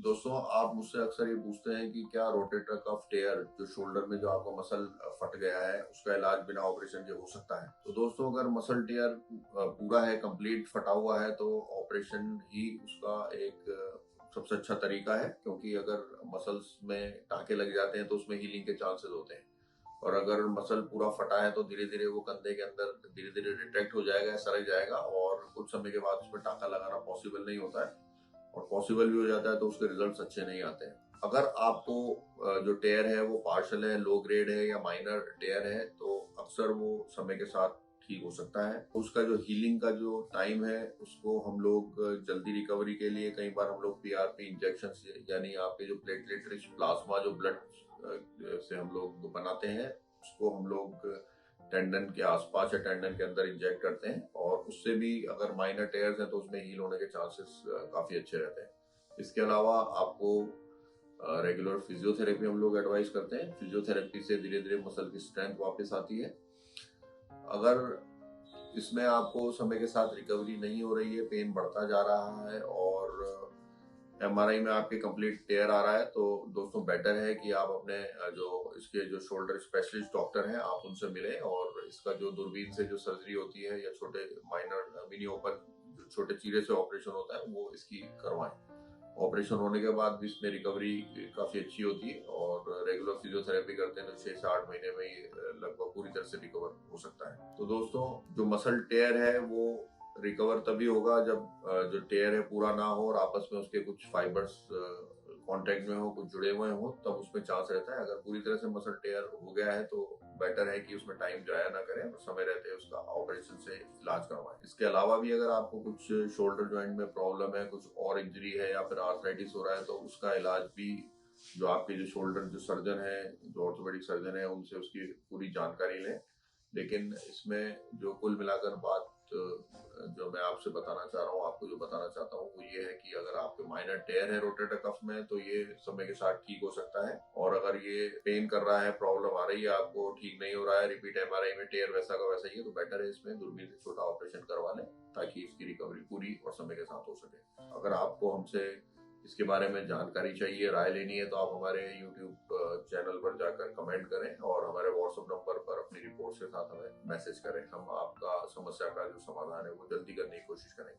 दोस्तों, आप मुझसे अक्सर ये पूछते हैं कि क्या रोटेटर कफ टेयर जो शोल्डर में जो आपका मसल फट गया है उसका इलाज बिना ऑपरेशन के हो सकता है। तो दोस्तों, अगर मसल टेयर पूरा है, कंप्लीट फटा हुआ है, तो ऑपरेशन ही उसका एक सबसे अच्छा तरीका है, क्योंकि अगर मसल्स में टाँके लग जाते हैं तो उसमें हीलिंग के चांसेस होते हैं। और अगर मसल पूरा फटा है तो धीरे धीरे वो कंधे के अंदर धीरे धीरे रिट्रैक्ट हो जाएगा, सरक जाएगा और कुछ समय के बाद उसमें टाँका लगाना पॉसिबल नहीं होता है, और पॉसिबल भी हो जाता है तो उसके रिजल्ट्स अच्छे नहीं आते हैं। अगर आपको जो टेयर है वो पार्शल है, लो ग्रेड है या माइनर टेयर है, तो अक्सर वो समय के साथ ठीक हो सकता है। उसका जो हीलिंग का जो टाइम है उसको हम लोग जल्दी रिकवरी के लिए कई बार हम लोग पीआरपी इंजेक्शन यानी आपके जो प्लेटलेट रिच प्लाज्मा जो ब्लड से हम लोग बनाते हैं उसको हम लोग टेंडन के आसपास या टेंडन के अंदर इंजेक्ट करते हैं, और उससे भी अगर माइनर टेयर्स हैं तो उसमें हील होने के चांसेस काफी अच्छे रहते हैं। इसके अलावा आपको रेगुलर फिजियोथेरेपी हम लोग एडवाइस करते हैं। फिजियोथेरेपी से धीरे धीरे मसल की स्ट्रेंथ वापस आती है। अगर इसमें आपको समय के साथ रिकवरी नहीं हो रही है, पेन बढ़ता जा रहा है और एमआरआई में आपके कंप्लीट टेयर आ रहा है, तो दोस्तों बेटर है कि आप अपने जो इसके जो शोल्डर स्पेशलिस्ट डॉक्टर हैं आप उनसे मिलें, और इसका जो दूरबीन से जो सर्जरी होती है या छोटे माइनर मिनी ओपन जो छोटे चीरे से ऑपरेशन होता है वो इसकी करवाएं। ऑपरेशन होने के बाद भी इसमें रिकवरी काफी अच्छी होती है, और रेगुलर फिजियोथेरेपी करते हैं तो 6 से 8 महीने में ये लगभग पूरी तरह से रिकवर हो सकता है। तो दोस्तों, जो मसल टेयर है वो रिकवर तभी होगा जब जो टेयर है पूरा ना हो और आपस में उसके कुछ फाइबर्स कांटेक्ट में हो, कुछ जुड़े हुए हो, तब उसमें चांस रहता है। अगर पूरी तरह से मसल टेयर हो गया है तो बेटर है कि उसमें टाइम जाया ना करें और समय रहते उसका ऑपरेशन से इलाज करवाएं। इसके अलावा भी अगर आपको कुछ शोल्डर जॉइंट में प्रॉब्लम है, कुछ और इंजरी है या फिर आर्थराइटिस हो रहा है, तो उसका इलाज भी जो आपके जो शोल्डर जो सर्जन है, जो ऑर्थोपेडिक सर्जन है, उनसे उसकी पूरी जानकारी लें। लेकिन इसमें जो कुल मिलाकर बात जो मैं आपसे बताना चाह रहा हूँ, आपको जो बताना चाहता हूँ वो ये है कि अगर आपके माइनर टेयर है रोटेटर कफ में तो ये समय के साथ ठीक हो सकता है, और अगर ये पेन कर रहा है, प्रॉब्लम आ रही है, आपको ठीक नहीं हो रहा है, रिपीट एमआरआई में टेयर वैसा का वैसा ही है, तो बेटर है इसमें दूरबीन से छोटा ऑपरेशन करवा लें ताकि इसकी रिकवरी पूरी और समय के साथ हो सके। अगर आपको हमसे इसके बारे में जानकारी चाहिए, राय लेनी है, तो आप हमारे YouTube चैनल पर जाकर कमेंट करें और हमारे WhatsApp नंबर पर अपनी रिपोर्ट्स के साथ हमें मैसेज करें। हम आपका समस्या का जो समाधान है वो जल्दी करने की कोशिश करेंगे।